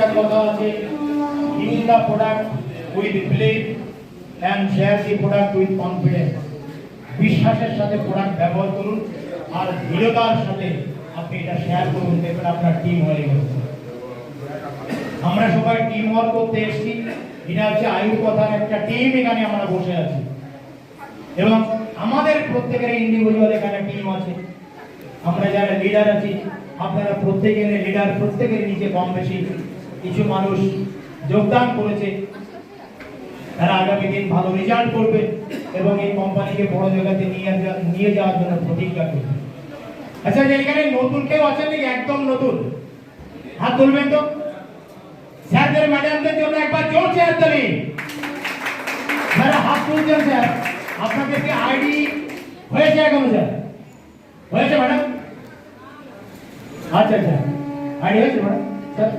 একটা কথা আছে, use the product with believe and share the product with confidence. বিশ্বাসের সাথে প্রোডাক্ট ব্যবহার করুন আর দৃঢ়তার সাথে আপনি এটা শেয়ার করুন, দেখবেন আপনার টিম হয়ে গেছে। আমরা সবাই টিম ওয়ার্ক করতে এসেছি, এটা হচ্ছে আয়ু কথার একটা টিম, এখানে আমরা বসে আছি এবং আমাদের প্রত্যেকের ইন্ডিভিজুয়াল এখানে টিম আছে। আমরা যারা লিডার আছি, আপনারা প্রত্যেকের লিডার, প্রত্যেকের নিচে কম বেশি কিছু মানুষ যোগদান করেছে, তারা আগামী দিন ভালো রেজাল্ট করবে এবং এই কোম্পানিকে বড় জায়গাতে নিয়ে যাওয়ার জন্য প্রতিজ্ঞা করবে। আচ্ছা, যে এখানে নতুন কেউ আছেন নাকি? একদম নতুন হাত তুলবেন তো। স্যারদের ম্যাডামদের জন্য একবার জোরছে হাততালি। যারা হাত তুলছেন স্যার, আপনাদের কি আইডি হয়েছে এখনো? স্যার হয়েছে ম্যাডাম? আচ্ছা আচ্ছা, আইডি হয়েছে ম্যাডাম। স্যার